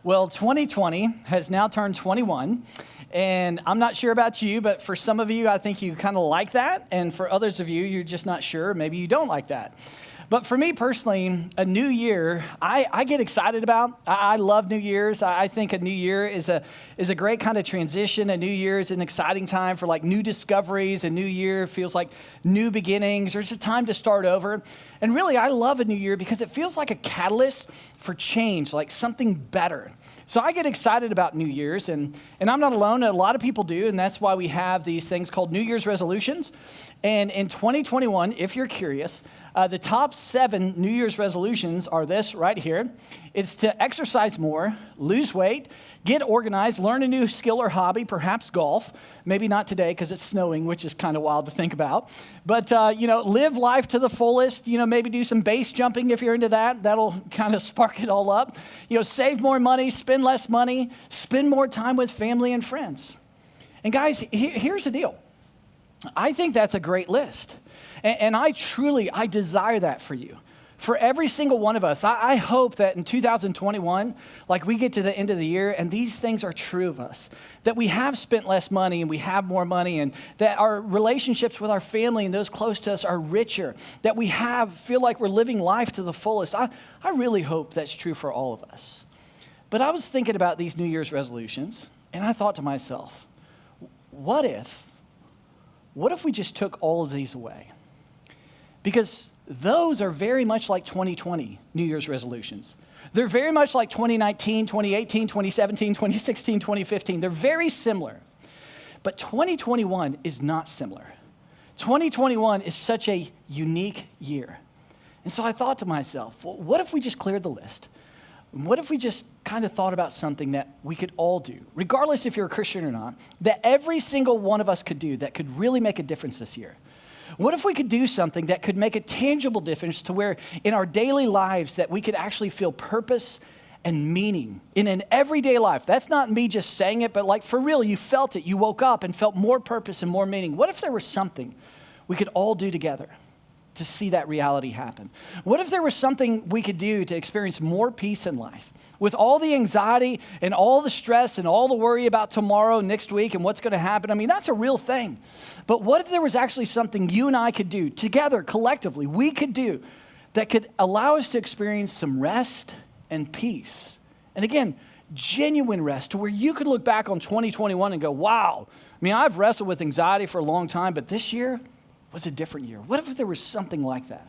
Well, 2020 has now turned 21, and I'm not sure about you, but for some of you, I think you kind of like that, and for others of you, you're just not sure. Maybe you don't like that. But for me personally, a new year, I get excited about. I love New Year's. I think a new year is a great kind of transition. A new year is an exciting time for like new discoveries. A new year feels like new beginnings. There's a time to start over. And really, I love a new year because it feels like a catalyst for change, like something better. So I get excited about New Year's, and I'm not alone. A lot of people do, and that's why we have these things called New Year's resolutions. And in 2021, if you're curious, the top 7 New Year's resolutions are this right here. It's to exercise more, lose weight, get organized, learn a new skill or hobby, perhaps golf. Maybe not today because it's snowing, which is kind of wild to think about. But, live life to the fullest. Maybe do some base jumping if you're into that. That'll kind of spark it all up. Save more money, spend less money, spend more time with family and friends. And guys, here's the deal. I think that's a great list. And I desire that for you. For every single one of us, I hope that in 2021, like we get to the end of the year and these things are true of us, that we have spent less money and we have more money, and that our relationships with our family and those close to us are richer, that we feel like we're living life to the fullest. I really hope that's true for all of us. But I was thinking about these New Year's resolutions, and I thought to myself, what if we just took all of these away? Because those are very much like 2020 New Year's resolutions. They're very much like 2019, 2018, 2017, 2016, 2015. They're very similar. But 2021 is not similar. 2021 is such a unique year. And so I thought to myself, well, what if we just cleared the list? What if we just kind of thought about something that we could all do, regardless if you're a Christian or not, that every single one of us could do that could really make a difference this year? What if we could do something that could make a tangible difference to where in our daily lives that we could actually feel purpose and meaning in an everyday life? That's not me just saying it, but like for real, you felt it. You woke up and felt more purpose and more meaning. What if there was something we could all do together to see that reality happen? What if there was something we could do to experience more peace in life? With all the anxiety and all the stress and all the worry about tomorrow, next week, and what's going to happen, I mean, that's a real thing. But what if there was actually something you and I could do together, collectively, we could do that could allow us to experience some rest and peace? And again, genuine rest to where you could look back on 2021 and go, wow, I mean, I've wrestled with anxiety for a long time, but this year was a different year. What if there was something like that?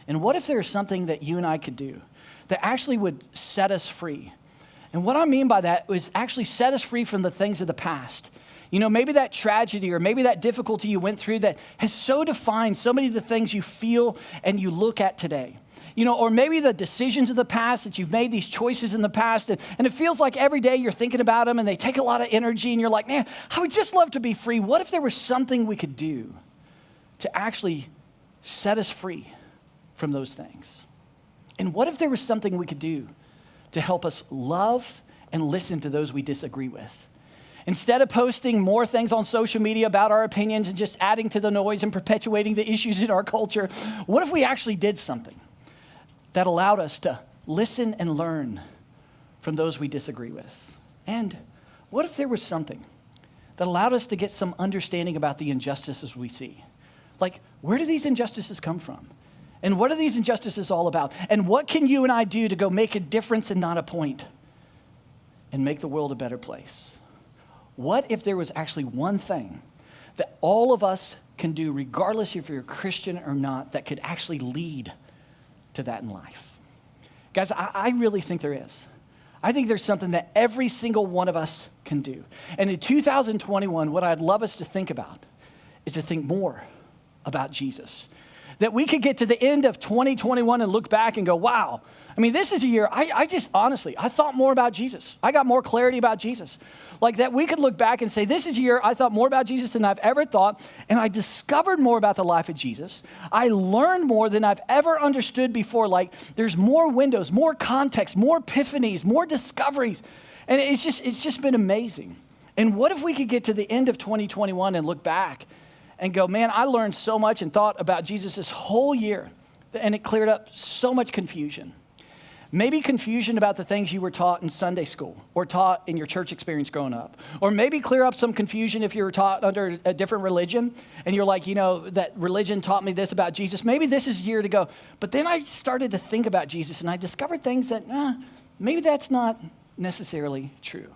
And what if there was something that you and I could do that actually would set us free? And what I mean by that is actually set us free from the things of the past. Maybe that tragedy or maybe that difficulty you went through that has so defined so many of the things you feel and you look at today. Or maybe the decisions of the past that you've made, these choices in the past, and it feels like every day you're thinking about them and they take a lot of energy and you're like, man, I would just love to be free. What if there was something we could do to actually set us free from those things? And what if there was something we could do to help us love and listen to those we disagree with? Instead of posting more things on social media about our opinions and just adding to the noise and perpetuating the issues in our culture, what if we actually did something that allowed us to listen and learn from those we disagree with? And what if there was something that allowed us to get some understanding about the injustices we see? Like, where do these injustices come from? And what are these injustices all about? And what can you and I do to go make a difference and not a point and make the world a better place? What if there was actually one thing that all of us can do, regardless if you're a Christian or not, that could actually lead to that in life? Guys, I really think there is. I think there's something that every single one of us can do. And in 2021, what I'd love us to think about is to think more about Jesus. That we could get to the end of 2021 and look back and go, wow, I mean, this is a year, I thought more about Jesus. I got more clarity about Jesus. Like that we could look back and say, this is a year I thought more about Jesus than I've ever thought, and I discovered more about the life of Jesus. I learned more than I've ever understood before. Like there's more windows, more context, more epiphanies, more discoveries. And it's just been amazing. And what if we could get to the end of 2021 and look back and go, man, I learned so much and thought about Jesus this whole year, and it cleared up so much confusion. Maybe confusion about the things you were taught in Sunday school or taught in your church experience growing up. Or maybe clear up some confusion if you were taught under a different religion and you're like, that religion taught me this about Jesus. Maybe this is a year to go. But then I started to think about Jesus and I discovered things that maybe that's not necessarily true.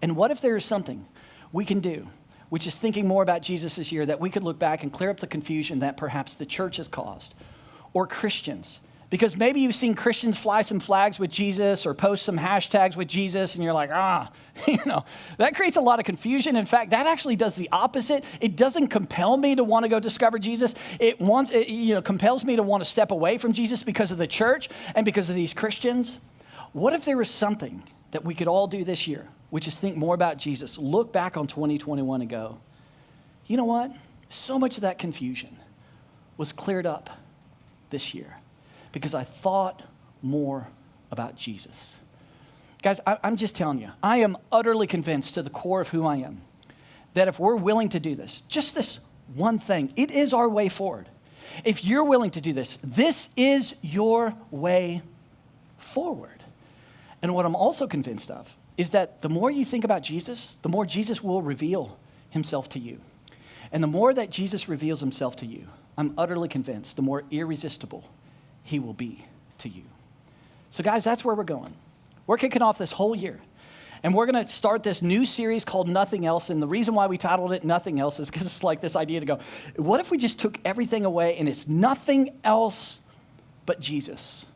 And what if there is something we can do, which is thinking more about Jesus this year, that we could look back and clear up the confusion that perhaps the church has caused or Christians? Because maybe you've seen Christians fly some flags with Jesus or post some hashtags with Jesus, and you're like, that creates a lot of confusion. In fact, that actually does the opposite. It doesn't compel me to want to go discover Jesus. It compels me to want to step away from Jesus because of the church and because of these Christians. What if there was something that we could all do this year, which is think more about Jesus, look back on 2021 and go, you know what? So much of that confusion was cleared up this year because I thought more about Jesus. Guys, I'm just telling you, I am utterly convinced to the core of who I am that if we're willing to do this, just this one thing, it is our way forward. If you're willing to do this, this is your way forward. And what I'm also convinced of is that the more you think about Jesus, the more Jesus will reveal himself to you. And the more that Jesus reveals himself to you, I'm utterly convinced, the more irresistible he will be to you. So guys, that's where we're going. We're kicking off this whole year. And we're going to start this new series called Nothing Else. And the reason why we titled it Nothing Else is because it's like this idea to go, what if we just took everything away and it's nothing else but Jesus?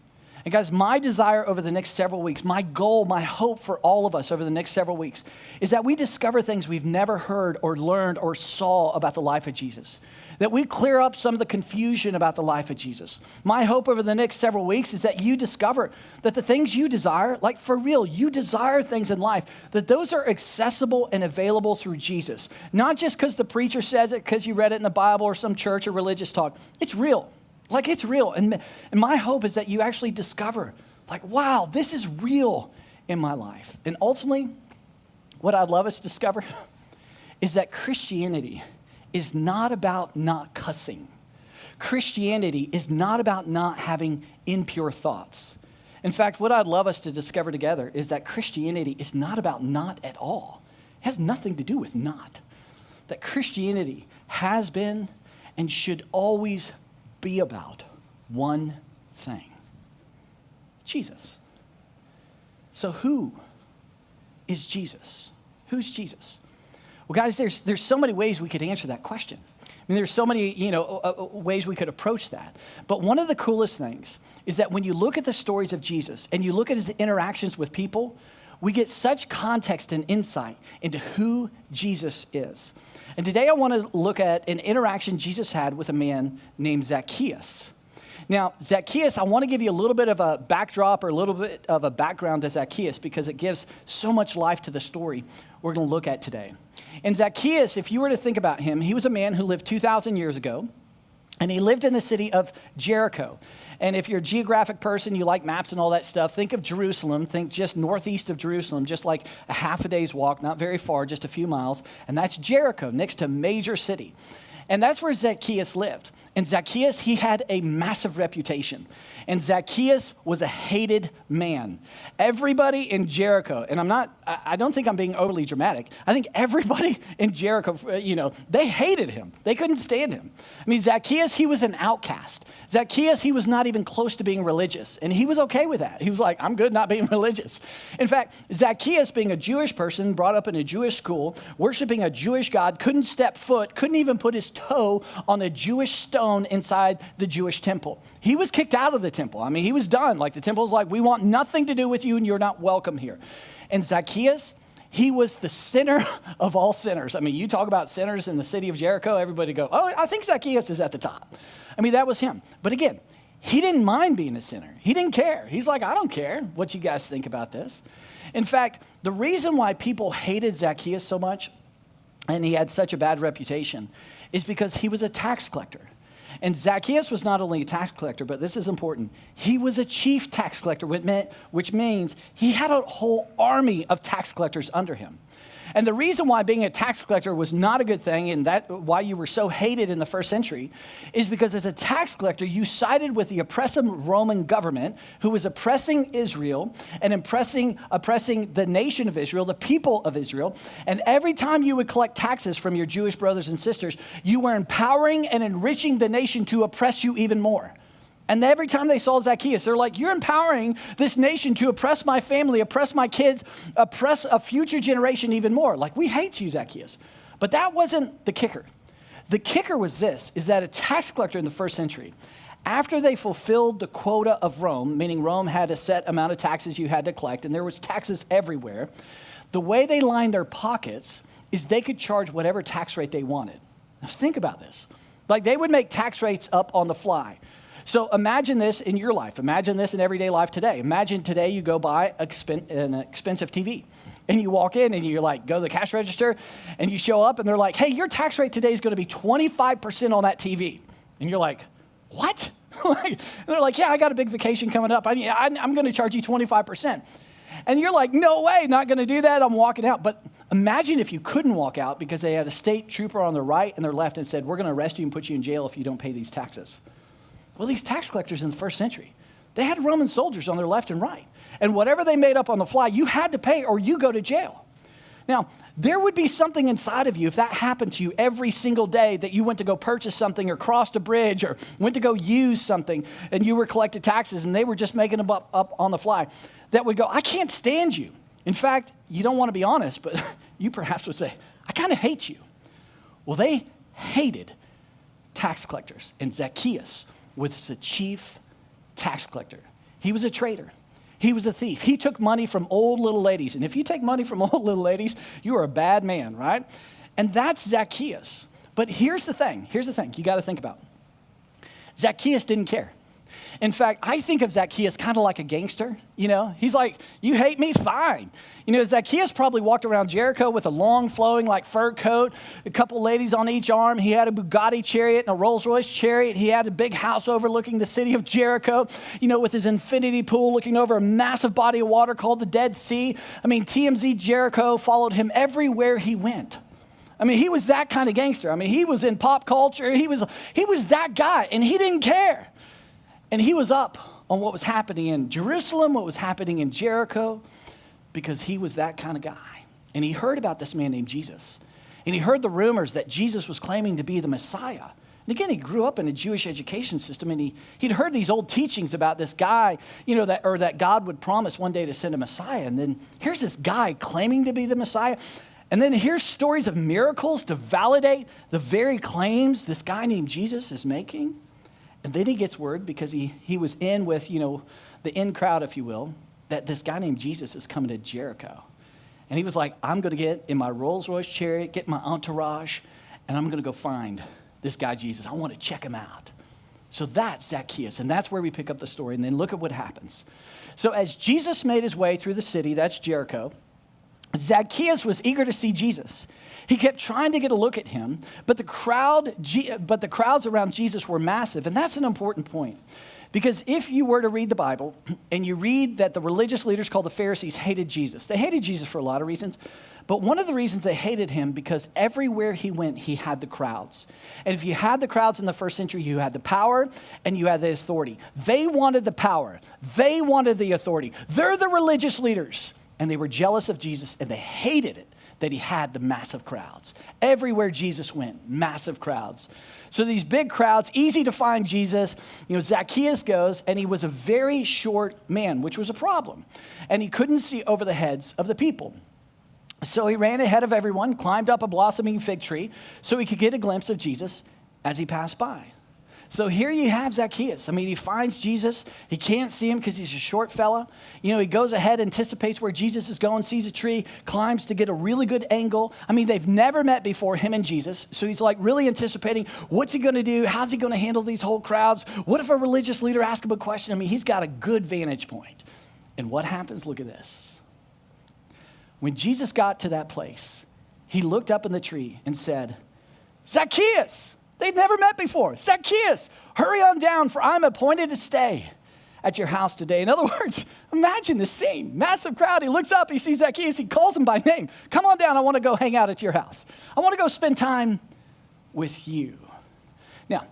And guys, my desire over the next several weeks, my goal, my hope for all of us over the next several weeks is that we discover things we've never heard or learned or saw about the life of Jesus. That we clear up some of the confusion about the life of Jesus. My hope over the next several weeks is that you discover that the things you desire, like for real, you desire things in life, that those are accessible and available through Jesus. Not just because the preacher says it, because you read it in the Bible or some church or religious talk. It's real. Like it's real. And my hope is that you actually discover, like, wow, this is real in my life. And ultimately, what I'd love us to discover is that Christianity is not about not cussing. Christianity is not about not having impure thoughts. In fact, what I'd love us to discover together is that Christianity is not about not at all. It has nothing to do with not. That Christianity has been and should always be about one thing: Jesus. So who is Jesus? Who's Jesus? Well, guys, there's so many ways we could answer that question. I mean, there's so many, ways we could approach that. But one of the coolest things is that when you look at the stories of Jesus and you look at his interactions with people, we get such context and insight into who Jesus is. And today I want to look at an interaction Jesus had with a man named Zacchaeus. Now, Zacchaeus, I want to give you a little bit of a backdrop or a little bit of a background to Zacchaeus because it gives so much life to the story we're going to look at today. And Zacchaeus, if you were to think about him, he was a man who lived 2,000 years ago, and he lived in the city of Jericho. And if you're a geographic person, you like maps and all that stuff, think of Jerusalem, think just northeast of Jerusalem, just like a half a day's walk, not very far, just a few miles. And that's Jericho, next to a major city. And that's where Zacchaeus lived. And Zacchaeus, he had a massive reputation. And Zacchaeus was a hated man. Everybody in Jericho, and I don't think I'm being overly dramatic. I think everybody in Jericho, they hated him. They couldn't stand him. I mean, Zacchaeus, he was an outcast. Zacchaeus, he was not even close to being religious. And he was okay with that. He was like, I'm good not being religious. In fact, Zacchaeus, being a Jewish person, brought up in a Jewish school, worshiping a Jewish God, couldn't step foot, couldn't even put his toe on a Jewish stone inside the Jewish temple. He was kicked out of the temple. I mean, he was done. Like the temple's like, we want nothing to do with you and you're not welcome here. And Zacchaeus, he was the sinner of all sinners. I mean, you talk about sinners in the city of Jericho, everybody go, oh, I think Zacchaeus is at the top. I mean, that was him. But again, he didn't mind being a sinner. He didn't care. He's like, I don't care what you guys think about this. In fact, the reason why people hated Zacchaeus so much and he had such a bad reputation is because he was a tax collector. And Zacchaeus was not only a tax collector, but this is important. He was a chief tax collector, which means he had a whole army of tax collectors under him. And the reason why being a tax collector was not a good thing and that why you were so hated in the first century is because as a tax collector, you sided with the oppressive Roman government who was oppressing Israel and oppressing the nation of Israel, the people of Israel. And every time you would collect taxes from your Jewish brothers and sisters, you were empowering and enriching the nation to oppress you even more. And every time they saw Zacchaeus, they're like, you're empowering this nation to oppress my family, oppress my kids, oppress a future generation even more. Like, we hate you, Zacchaeus. But that wasn't the kicker. The kicker was this, is that a tax collector in the first century, after they fulfilled the quota of Rome, meaning Rome had a set amount of taxes you had to collect, and there was taxes everywhere, the way they lined their pockets is they could charge whatever tax rate they wanted. Now, think about this. Like, they would make tax rates up on the fly. So imagine this in your life. Imagine this in everyday life today. Imagine today you go buy an expensive TV and you walk in and you're like, go to the cash register and you show up and they're like, hey, your tax rate today is going to be 25% on that TV. And you're like, what? And they're like, yeah, I got a big vacation coming up. I'm going to charge you 25%. And you're like, no way, not going to do that. I'm walking out. But imagine if you couldn't walk out because they had a state trooper on their right and their left and said, we're going to arrest you and put you in jail if you don't pay these taxes. Well, these tax collectors in the first century, they had Roman soldiers on their left and right. And whatever they made up on the fly, you had to pay or you go to jail. Now, there would be something inside of you if that happened to you every single day that you went to go purchase something or crossed a bridge or went to go use something and you were collecting taxes and they were just making them up on the fly, that would go, I can't stand you. In fact, you don't want to be honest, but you perhaps would say, I kind of hate you. Well, they hated tax collectors, and Zacchaeus was the chief tax collector. He was a traitor. He was a thief. He took money from old little ladies. And if you take money from old little ladies, you are a bad man, right? And that's Zacchaeus. But here's the thing you got to think about. Zacchaeus didn't care. In fact, I think of Zacchaeus kind of like a gangster, He's like, you hate me? Fine. Zacchaeus probably walked around Jericho with a long flowing like fur coat, a couple ladies on each arm. He had a Bugatti chariot and a Rolls Royce chariot. He had a big house overlooking the city of Jericho, with his infinity pool looking over a massive body of water called the Dead Sea. TMZ Jericho followed him everywhere he went. He was that kind of gangster. He was in pop culture. He was that guy, and he didn't care. And he was up on what was happening in Jerusalem, what was happening in Jericho, because he was that kind of guy. And he heard about this man named Jesus. And he heard the rumors that Jesus was claiming to be the Messiah. And again, he grew up in a Jewish education system, and he'd heard these old teachings about this guy, that God would promise one day to send a Messiah. And then here's this guy claiming to be the Messiah. And then here's stories of miracles to validate the very claims this guy named Jesus is making. And then he gets word, because he was in with, the in crowd, if you will, that this guy named Jesus is coming to Jericho. And he was like, I'm going to get in my Rolls Royce chariot, get my entourage, and I'm going to go find this guy Jesus. I want to check him out. So that's Zacchaeus, and that's where we pick up the story. And then look at what happens. So as Jesus made his way through the city, that's Jericho, Zacchaeus was eager to see Jesus. He kept trying to get a look at him, but the crowds around Jesus were massive, and that's an important point. Because if you were to read the Bible, and you read that the religious leaders called the Pharisees hated Jesus. They hated Jesus for a lot of reasons, but one of the reasons they hated him, because everywhere he went, he had the crowds. And if you had the crowds in the first century, you had the power and you had the authority. They wanted the power. They wanted the authority. They're the religious leaders, and they were jealous of Jesus, and they hated it that he had the massive crowds. Everywhere Jesus went, massive crowds. So these big crowds, easy to find Jesus. Zacchaeus goes, and he was a very short man, which was a problem. And he couldn't see over the heads of the people. So he ran ahead of everyone, climbed up a blossoming fig tree so he could get a glimpse of Jesus as he passed by. So here you have Zacchaeus. He finds Jesus. He can't see him because he's a short fella. He goes ahead, anticipates where Jesus is going, sees a tree, climbs to get a really good angle. They've never met before, him and Jesus. So he's like really anticipating, what's he going to do? How's he going to handle these whole crowds? What if a religious leader asks him a question? He's got a good vantage point. And what happens? Look at this. When Jesus got to that place, he looked up in the tree and said, Zacchaeus! They'd never met before. Zacchaeus, hurry on down, for I'm appointed to stay at your house today. In other words, imagine this scene. Massive crowd. He looks up, he sees Zacchaeus, he calls him by name. Come on down, I want to go hang out at your house. I want to go spend time with you. Now,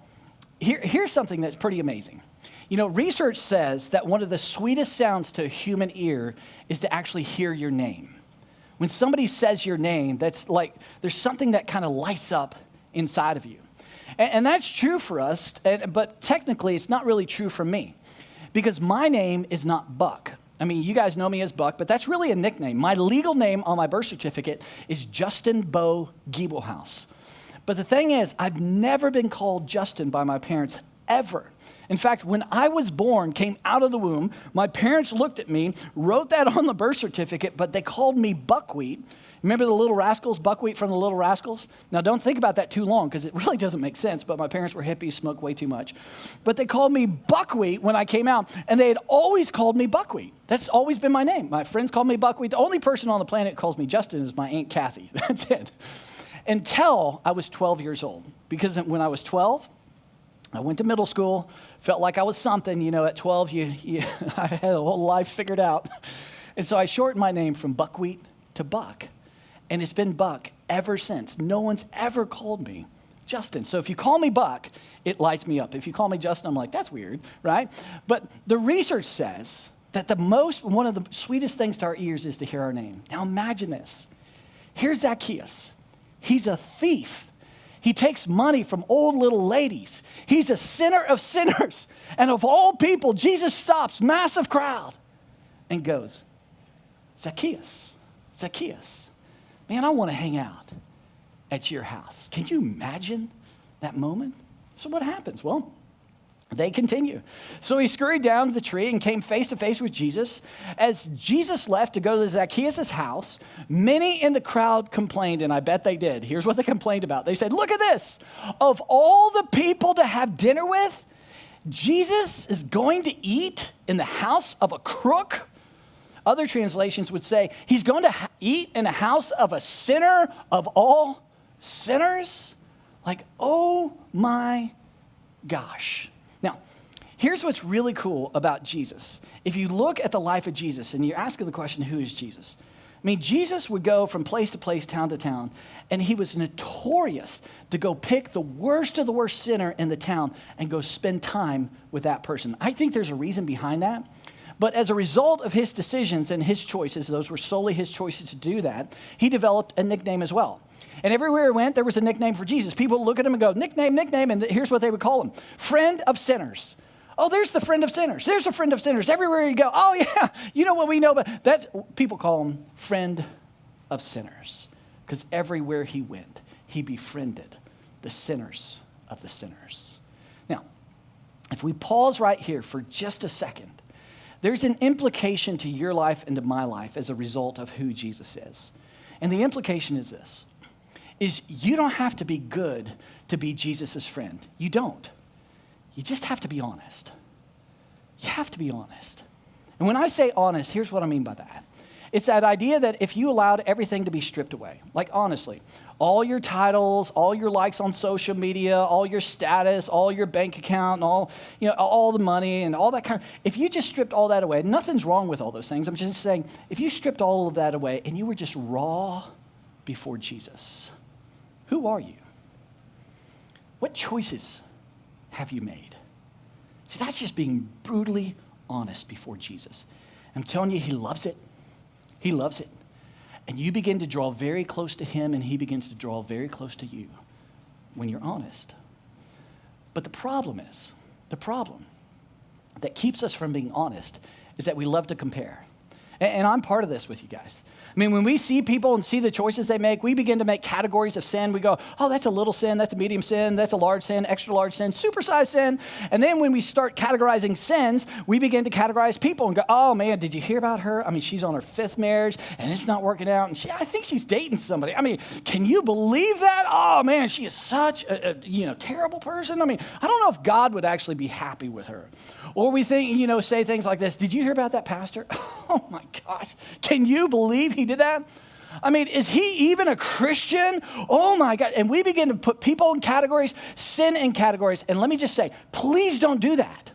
here's something that's pretty amazing. You know, research says that one of the sweetest sounds to a human ear is to actually hear your name. When somebody says your name, that's like, there's something that kind of lights up inside of you. And that's true for us, but technically it's not really true for me because my name is not Buck. I mean, you guys know me as Buck, but that's really a nickname. My legal name on my birth certificate is Justin Bo Giebelhaus. But the thing is, I've never been called Justin by my parents, ever. In fact, when I was born, came out of the womb, my parents looked at me, wrote that on the birth certificate, but they called me Buckwheat. Remember the Little Rascals, Buckwheat from the Little Rascals? Now, don't think about that too long because it really doesn't make sense, but my parents were hippies, smoked way too much. But they called me Buckwheat when I came out, and they had always called me Buckwheat. That's always been my name. My friends call me Buckwheat. The only person on the planet who calls me Justin is my Aunt Kathy. That's it. Until I was 12 years old. Because when I was 12, I went to middle school, felt like I was something. You know, at 12, I had a whole life figured out. And so I shortened my name from Buckwheat to Buck. And it's been Buck ever since. No one's ever called me Justin. So if you call me Buck, it lights me up. If you call me Justin, I'm like, that's weird, right? But the research says that one of the sweetest things to our ears is to hear our name. Now imagine this. Here's Zacchaeus. He's a thief. He takes money from old little ladies. He's a sinner of sinners. And of all people, Jesus stops, massive crowd, and goes, Zacchaeus, Zacchaeus, man, I want to hang out at your house. Can you imagine that moment? So what happens? Well, they continue. So he scurried down to the tree and came face to face with Jesus. As Jesus left to go to Zacchaeus' house, many in the crowd complained, and I bet they did. Here's what they complained about. They said, look at this. Of all the people to have dinner with, Jesus is going to eat in the house of a crook. Other translations would say, he's going to eat in the house of a sinner of all sinners. Like, oh my gosh. Now, here's what's really cool about Jesus. If you look at the life of Jesus and you're asking the question, who is Jesus? I mean, Jesus would go from place to place, town to town, and he was notorious to go pick the worst of the worst sinner in the town and go spend time with that person. I think there's a reason behind that. But as a result of his decisions and his choices, those were solely his choices to do that, he developed a nickname as well. And everywhere he went, there was a nickname for Jesus. People would look at him and go, nickname, nickname, and here's what they would call him. Friend of sinners. Oh, there's the friend of sinners. There's the friend of sinners. Everywhere you go, oh yeah, you know what we know, but that's, people call him friend of sinners. Because everywhere he went, he befriended the sinners of the sinners. Now, if we pause right here for just a second, there's an implication to your life and to my life as a result of who Jesus is. And the implication is this, is you don't have to be good to be Jesus' friend. You don't. You just have to be honest. You have to be honest. And when I say honest, here's what I mean by that. It's that idea that if you allowed everything to be stripped away, like honestly, all your titles, all your likes on social media, all your status, all your bank account, all the money and all that kind of, if you just stripped all that away, nothing's wrong with all those things. I'm just saying, if you stripped all of that away and you were just raw before Jesus, who are you? What choices have you made? See, that's just being brutally honest before Jesus. I'm telling you, he loves it. He loves it. And you begin to draw very close to him, and he begins to draw very close to you when you're honest. But the problem that keeps us from being honest is that we love to compare. And I'm part of this with you guys. I mean, when we see people and see the choices they make, we begin to make categories of sin. We go, oh, that's a little sin, that's a medium sin, that's a large sin, extra large sin, supersized sin. And then when we start categorizing sins, we begin to categorize people and go, oh man, did you hear about her? I mean, she's on her 5th marriage and it's not working out. And I think she's dating somebody. I mean, can you believe that? Oh man, she is such a terrible person. I mean, I don't know if God would actually be happy with her. Or we think, say things like this. Did you hear about that pastor? Oh my gosh. Can you believe he did that? I mean, is he even a Christian? Oh my God. And we begin to put people in categories, sin in categories. And let me just say, please don't do that.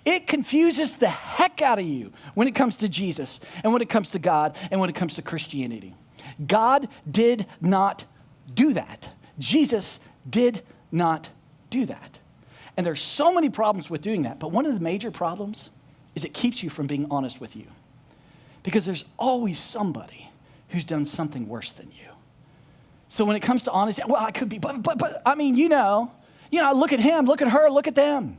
It confuses the heck out of you when it comes to Jesus and when it comes to God and when it comes to Christianity. God did not do that. Jesus did not do that. And there's so many problems with doing that, but one of the major problems is it keeps you from being honest with you. Because there's always somebody who's done something worse than you. So when it comes to honesty, well, I could be, but I mean, you know, look at him, look at her, look at them.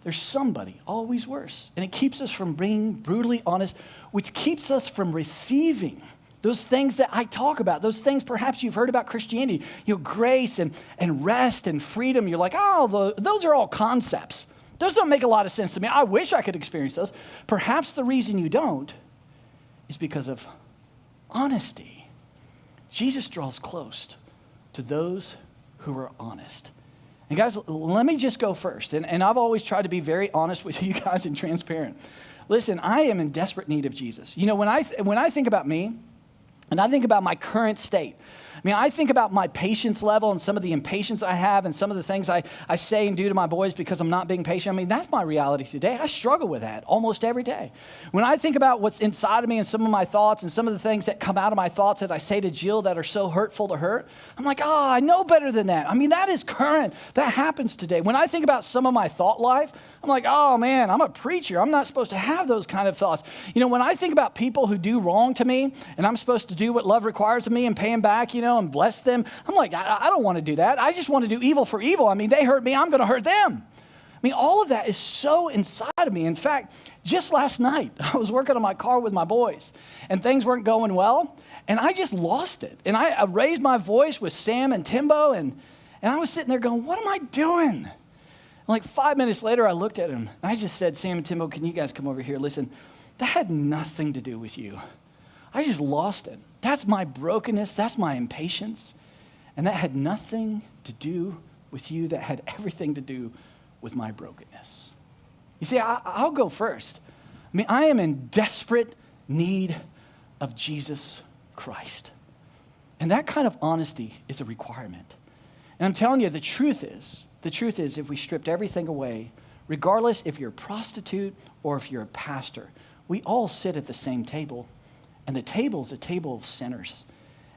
There's somebody always worse. And it keeps us from being brutally honest, which keeps us from receiving those things that I talk about, those things perhaps you've heard about Christianity, grace and rest and freedom. You're like, oh, those are all concepts. Those don't make a lot of sense to me. I wish I could experience those. Perhaps the reason you don't is because of honesty. Jesus draws close to those who are honest. And guys, let me just go first. And I've always tried to be very honest with you guys and transparent. Listen, I am in desperate need of Jesus. When I think about me, and I think about my current state, I think about my patience level and some of the impatience I have and some of the things I say and do to my boys because I'm not being patient. That's my reality today. I struggle with that almost every day. When I think about what's inside of me and some of my thoughts and some of the things that come out of my thoughts that I say to Jill that are so hurtful to her, I'm like, I know better than that. That is current. That happens today. When I think about some of my thought life, I'm like, oh man, I'm a preacher. I'm not supposed to have those kind of thoughts. When I think about people who do wrong to me and I'm supposed to do what love requires of me and pay them back, and bless them, I'm like, I don't want to do that. I just want to do evil for evil. They hurt me, I'm going to hurt them. All of that is so inside of me. In fact, just last night, I was working on my car with my boys and things weren't going well and I just lost it. And I raised my voice with Sam and Timbo and I was sitting there going, what am I doing? And like 5 minutes later, I looked at him and I just said, Sam and Timbo, can you guys come over here? Listen, that had nothing to do with you. I just lost it. That's my brokenness. That's my impatience. And that had nothing to do with you. That had everything to do with my brokenness. You see, I'll go first. I am in desperate need of Jesus Christ. And that kind of honesty is a requirement. And I'm telling you, the truth is, if we stripped everything away, regardless if you're a prostitute or if you're a pastor, we all sit at the same table. And the table is a table of sinners.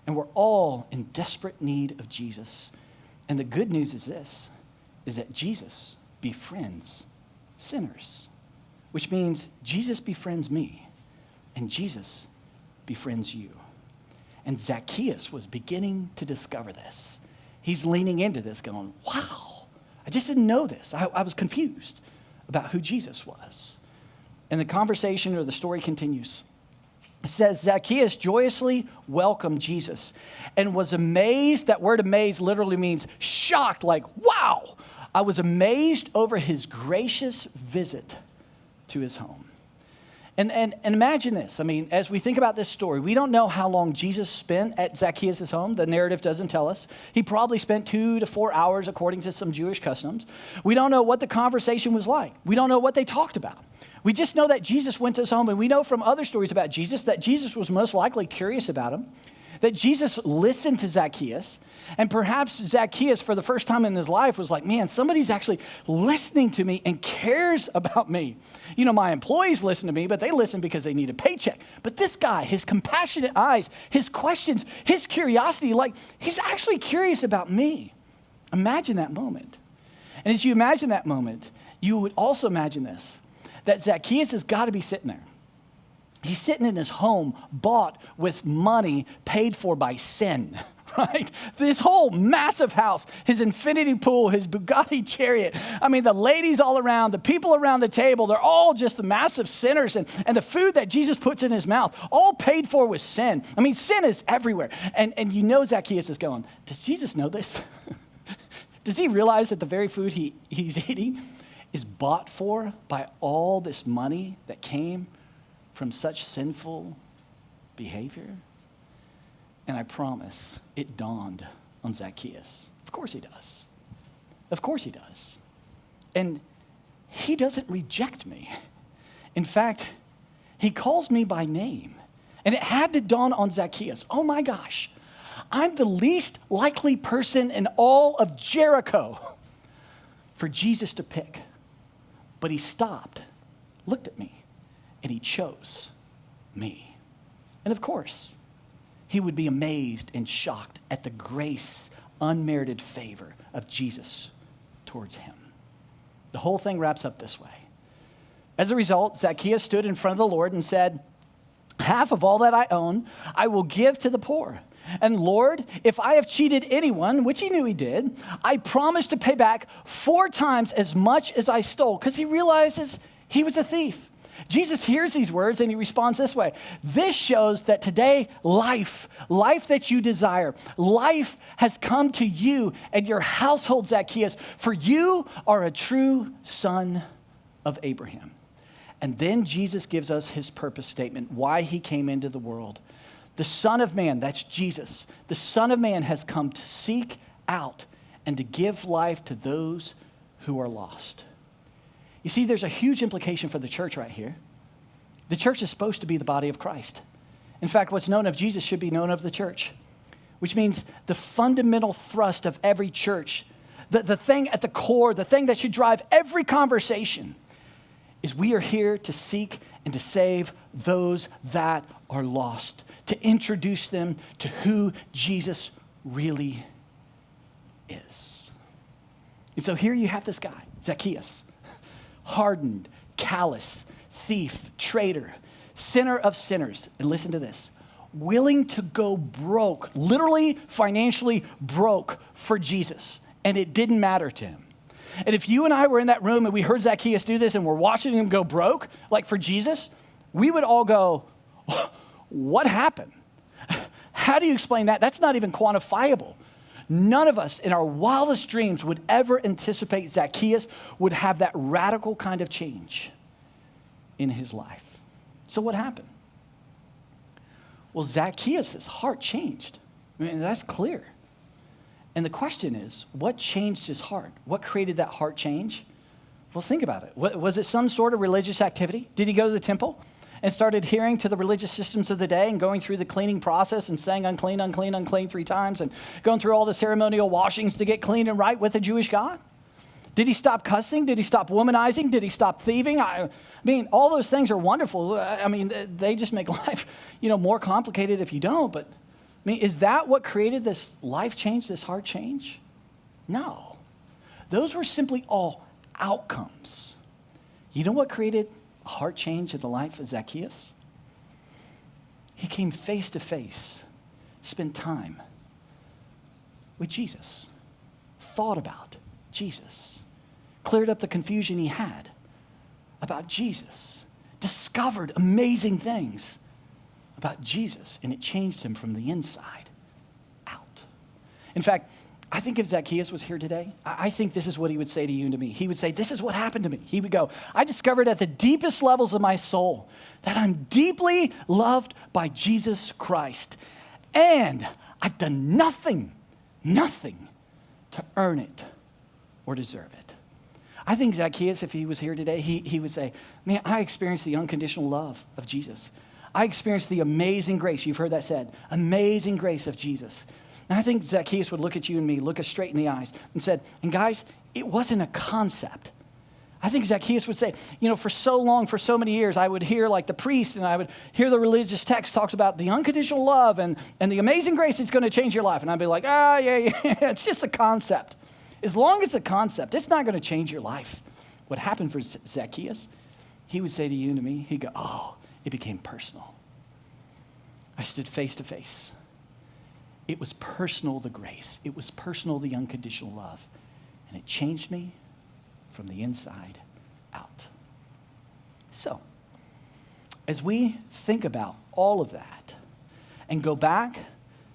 And we're all in desperate need of Jesus. And the good news is this, is that Jesus befriends sinners, which means Jesus befriends me and Jesus befriends you. And Zacchaeus was beginning to discover this. He's leaning into this going, wow, I just didn't know this. I was confused about who Jesus was. And the conversation or the story continues. It says, Zacchaeus joyously welcomed Jesus and was amazed. That word amazed literally means shocked, like, wow. I was amazed over his gracious visit to his home. And imagine this. As we think about this story, we don't know how long Jesus spent at Zacchaeus' home. The narrative doesn't tell us. He probably spent 2 to 4 hours according to some Jewish customs. We don't know what the conversation was like. We don't know what they talked about. We just know that Jesus went to his home, and we know from other stories about Jesus that Jesus was most likely curious about him, that Jesus listened to Zacchaeus, and perhaps Zacchaeus, for the first time in his life, was like, man, somebody's actually listening to me and cares about me. My employees listen to me, but they listen because they need a paycheck. But this guy, his compassionate eyes, his questions, his curiosity, he's actually curious about me. Imagine that moment. And as you imagine that moment, you would also imagine this, that Zacchaeus has got to be sitting there. He's sitting in his home, bought with money paid for by sin, right? This whole massive house, his infinity pool, his Bugatti chariot. The ladies all around, the people around the table, they're all just the massive sinners. And the food that Jesus puts in his mouth, all paid for with sin. Sin is everywhere. And Zacchaeus is going, does Jesus know this? Does he realize that the very food he's eating is bought for by all this money that came from such sinful behavior? And I promise it dawned on Zacchaeus. Of course he does. Of course he does. And he doesn't reject me. In fact, he calls me by name. And it had to dawn on Zacchaeus. Oh my gosh, I'm the least likely person in all of Jericho for Jesus to pick. But he stopped, looked at me, and he chose me. And of course, he would be amazed and shocked at the grace, unmerited favor of Jesus towards him. The whole thing wraps up this way. As a result, Zacchaeus stood in front of the Lord and said, "Half of all that I own, I will give to the poor. And Lord, if I have cheated anyone," which he knew he did, "I promise to pay back 4 times as much as I stole," because he realizes he was a thief. Jesus hears these words and he responds this way. "This shows that today life that you desire, life has come to you and your household, Zacchaeus, for you are a true son of Abraham." And then Jesus gives us his purpose statement, why he came into the world. The Son of Man, that's Jesus, the Son of Man has come to seek out and to give life to those who are lost. You see, there's a huge implication for the church right here. The church is supposed to be the body of Christ. In fact, what's known of Jesus should be known of the church, which means the fundamental thrust of every church, the thing at the core, the thing that should drive every conversation is we are here to seek and to save those that are lost, to introduce them to who Jesus really is. And so here you have this guy, Zacchaeus, hardened, callous, thief, traitor, sinner of sinners. And listen to this, willing to go broke, literally financially broke for Jesus. And it didn't matter to him. And if you and I were in that room and we heard Zacchaeus do this and we're watching him go broke, like for Jesus, we would all go, "What happened? How do you explain that? That's not even quantifiable." None of us in our wildest dreams would ever anticipate Zacchaeus would have that radical kind of change in his life. So what happened? Well, Zacchaeus' heart changed. I mean, that's clear. And the question is, what changed his heart? What created that heart change? Well, think about it. Was it some sort of religious activity? Did he go to the temple and started adhering to the religious systems of the day and going through the cleaning process and saying unclean, unclean, unclean 3 times and going through all the ceremonial washings to get clean and right with the Jewish God? Did he stop cussing? Did he stop womanizing? Did he stop thieving? I mean, all those things are wonderful. I mean, they just make life, more complicated if you don't. But I mean, is that what created this life change, this heart change? No. Those were simply all outcomes. You know what created a heart change in the life of Zacchaeus? He came face to face, spent time with Jesus, thought about Jesus, cleared up the confusion he had about Jesus, discovered amazing things about Jesus, and it changed him from the inside out. In fact, I think if Zacchaeus was here today, I think this is what he would say to you and to me. He would say, "This is what happened to me." He would go, "I discovered at the deepest levels of my soul that I'm deeply loved by Jesus Christ, and I've done nothing to earn it or deserve it." I think Zacchaeus, if he was here today, he would say, "Man, I experienced the unconditional love of Jesus. I experienced the amazing grace," you've heard that said, amazing grace of Jesus. And I think Zacchaeus would look at you and me, look us straight in the eyes and said, and guys, it wasn't a concept. I think Zacchaeus would say, for so long, for so many years, I would hear like the priest and I would hear the religious text talks about the unconditional love and the amazing grace that's going to change your life. And I'd be like, yeah, it's just a concept. As long as it's a concept, it's not going to change your life. What happened for Zacchaeus, he would say to you and to me, he'd go, "Oh, it became personal. I stood face to face. It was personal, the grace. It was personal, the unconditional love. And it changed me from the inside out." So, as we think about all of that and go back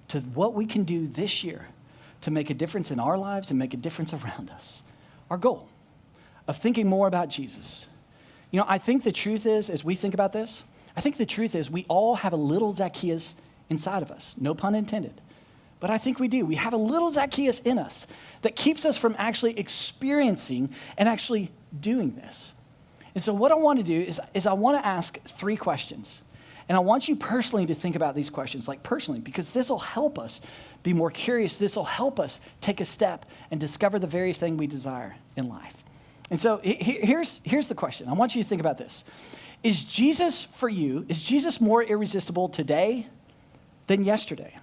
to what we can do this year to make a difference in our lives and make a difference around us, our goal of thinking more about Jesus. I think the truth is, as we think about this, I think the truth is we all have a little Zacchaeus inside of us, no pun intended. But I think we do. We have a little Zacchaeus in us that keeps us from actually experiencing and actually doing this. And so what I want to do is I want to ask 3 questions. And I want you personally to think about these questions, like personally, because this will help us be more curious. This will help us take a step and discover the very thing we desire in life. And so here's the question. I want you to think about this. Is Jesus for you, is Jesus more irresistible today than yesterday?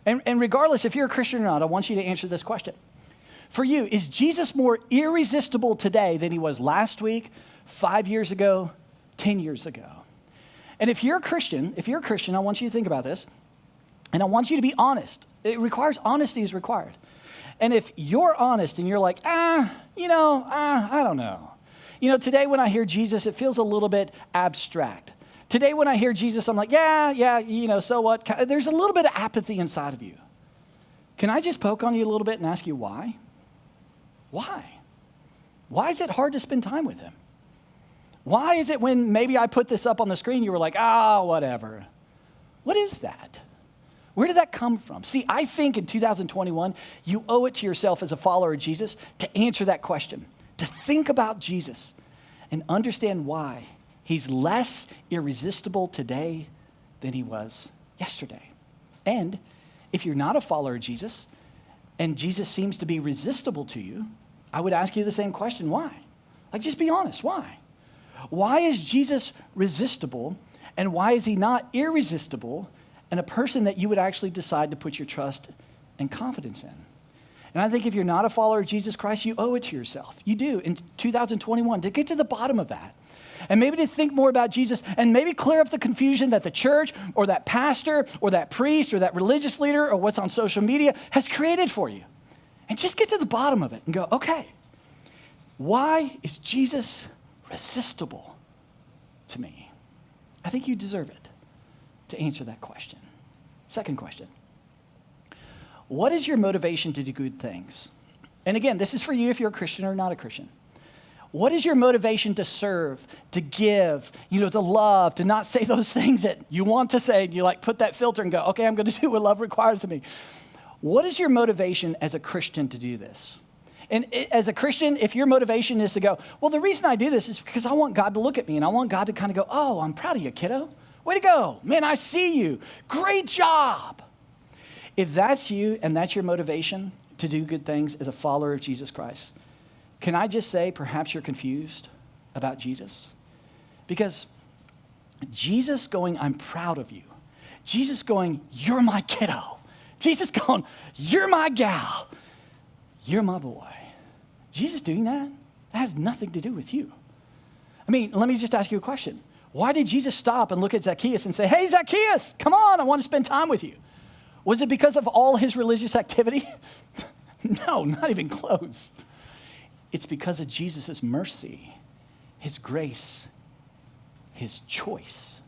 And regardless if you're a Christian or not, I want you to answer this question. For you, is Jesus more irresistible today than he was last week, 5 years ago, 10 years ago? And if you're a Christian, I want you to think about this, and I want you to be honest. Honesty is required. And if you're honest and you're like, I don't know. Today when I hear Jesus, it feels a little bit abstract. Today when I hear Jesus, I'm like, so what? There's a little bit of apathy inside of you. Can I just poke on you a little bit and ask you why? Why? Why is it hard to spend time with him? Why is it when maybe I put this up on the screen, you were like, whatever. What is that? Where did that come from? See, I think in 2021, you owe it to yourself as a follower of Jesus to answer that question, to think about Jesus and understand why he's less irresistible today than he was yesterday. And if you're not a follower of Jesus and Jesus seems to be resistible to you, I would ask you the same question, why? Just be honest, why? Why is Jesus resistible and why is he not irresistible and a person that you would actually decide to put your trust and confidence in? And I think if you're not a follower of Jesus Christ, you owe it to yourself. You do in 2021 to get to the bottom of that. And maybe to think more about Jesus and maybe clear up the confusion that the church or that pastor or that priest or that religious leader or what's on social media has created for you. And just get to the bottom of it and go, okay, why is Jesus resistible to me? I think you deserve it to answer that question. Second question. What is your motivation to do good things? And again, this is for you if you're a Christian or not a Christian. What is your motivation to serve, to give, to love, to not say those things that you want to say, and you put that filter and go, okay, I'm going to do what love requires of me. What is your motivation as a Christian to do this? And as a Christian, if your motivation is to go, well, the reason I do this is because I want God to look at me and I want God to kind of go, oh, I'm proud of you, kiddo. Way to go. Man, I see you. Great job. If that's you and that's your motivation to do good things as a follower of Jesus Christ, can I just say perhaps you're confused about Jesus? Because Jesus going, I'm proud of you. Jesus going, you're my kiddo. Jesus going, you're my gal. You're my boy. Jesus doing that has nothing to do with you. Let me just ask you a question. Why did Jesus stop and look at Zacchaeus and say, hey, Zacchaeus, come on, I want to spend time with you? Was it because of all his religious activity? No, not even close. It's because of Jesus' mercy, his grace, his choice.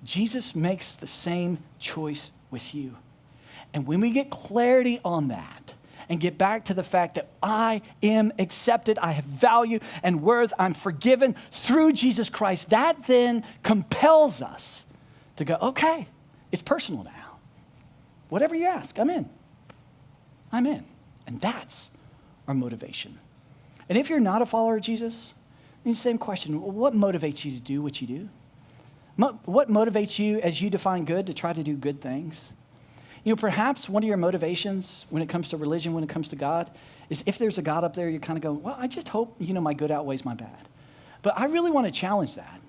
Jesus makes the same choice with you. And when we get clarity on that and get back to the fact that I am accepted, I have value and worth, I'm forgiven through Jesus Christ, that then compels us to go, okay, it's personal now. Whatever you ask, I'm in. I'm in. And that's our motivation. And if you're not a follower of Jesus, same question, what motivates you to do what you do? What motivates you as you define good to try to do good things? Perhaps one of your motivations when it comes to religion, when it comes to God, is if there's a God up there, you kind of go, well, I just hope, my good outweighs my bad. But I really want to challenge that.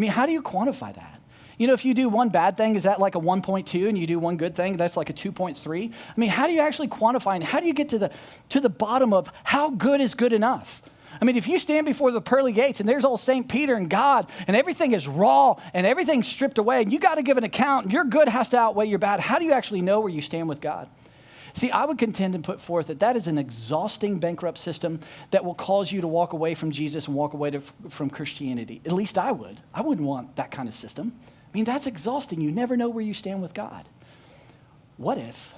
How do you quantify that? If you do one bad thing, is that like a 1.2 and you do one good thing, that's like a 2.3? How do you actually quantify and how do you get to the bottom of how good is good enough? If you stand before the pearly gates and there's old St. Peter and God and everything is raw and everything's stripped away and you got to give an account and your good has to outweigh your bad, how do you actually know where you stand with God? See, I would contend and put forth that is an exhausting, bankrupt system that will cause you to walk away from Jesus and walk away from Christianity. At least I would. I wouldn't want that kind of system. That's exhausting. You never know where you stand with God. What if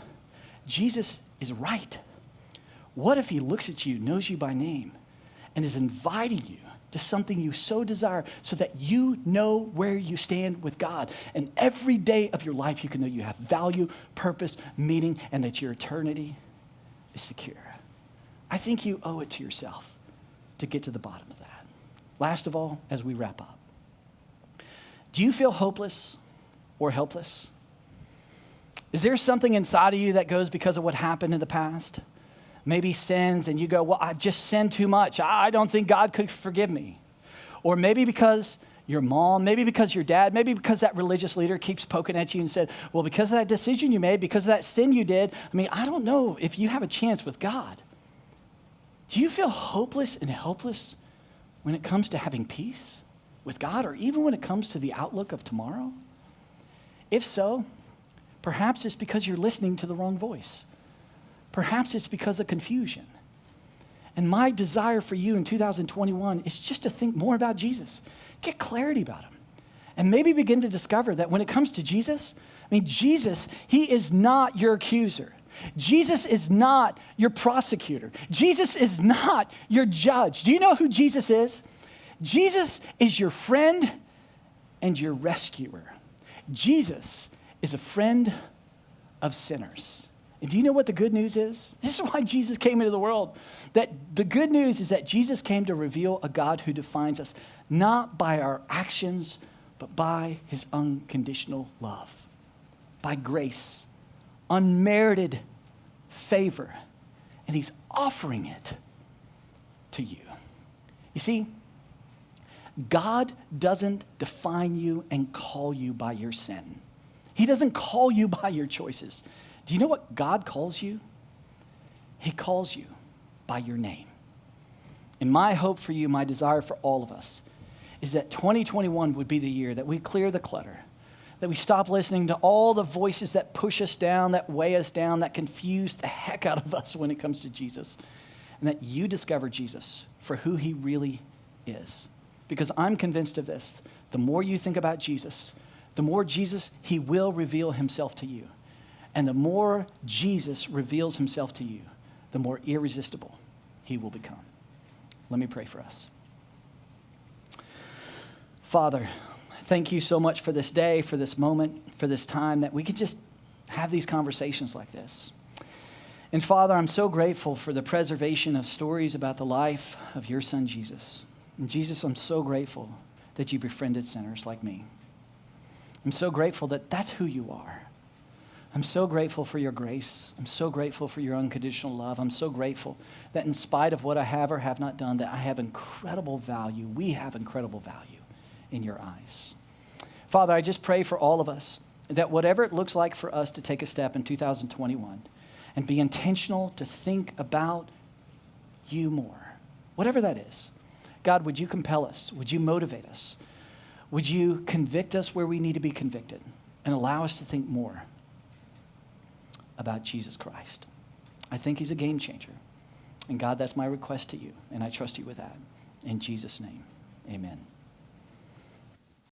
Jesus is right? What if he looks at you, knows you by name, and is inviting you to something you so desire so that you know where you stand with God? And every day of your life, you can know you have value, purpose, meaning, and that your eternity is secure. I think you owe it to yourself to get to the bottom of that. Last of all, as we wrap up, do you feel hopeless or helpless? Is there something inside of you that goes because of what happened in the past? maybe sins and you go, well, I've just sinned too much. I don't think God could forgive me. Or maybe because your mom, maybe because your dad, maybe because that religious leader keeps poking at you and said, well, because of that decision you made, because of that sin you did, I don't know if you have a chance with God. Do you feel hopeless and helpless when it comes to having peace with God, or even when it comes to the outlook of tomorrow? If so, perhaps it's because you're listening to the wrong voice. Perhaps it's because of confusion. And my desire for you in 2021 is just to think more about Jesus. Get clarity about him. And maybe begin to discover that when it comes to Jesus, Jesus, he is not your accuser. Jesus is not your prosecutor. Jesus is not your judge. Do you know who Jesus is? Jesus is your friend and your rescuer. Jesus is a friend of sinners. And do you know what the good news is? This is why Jesus came into the world. That the good news is that Jesus came to reveal a God who defines us not by our actions, but by his unconditional love, by grace, unmerited favor. And he's offering it to you. You see, God doesn't define you and call you by your sin. He doesn't call you by your choices. Do you know what God calls you? He calls you by your name. And my hope for you, my desire for all of us, is that 2021 would be the year that we clear the clutter, that we stop listening to all the voices that push us down, that weigh us down, that confuse the heck out of us when it comes to Jesus, and that you discover Jesus for who he really is. Because I'm convinced of this. The more you think about Jesus, the more Jesus, he will reveal himself to you. And the more Jesus reveals himself to you, the more irresistible he will become. Let me pray for us. Father, thank you so much for this day, for this moment, for this time that we could just have these conversations like this. And Father, I'm so grateful for the preservation of stories about the life of your son, Jesus. And Jesus, I'm so grateful that you befriended sinners like me. I'm so grateful that that's who you are. I'm so grateful for your grace. I'm so grateful for your unconditional love. I'm so grateful that in spite of what I have or have not done, that I have incredible value. We have incredible value in your eyes. Father, I just pray for all of us that whatever it looks like for us to take a step in 2021 and be intentional to think about you more, whatever that is. God, would you compel us? Would you motivate us? Would you convict us where we need to be convicted and allow us to think more about Jesus Christ? I think he's a game changer. And God, that's my request to you, and I trust you with that. In Jesus' name, amen.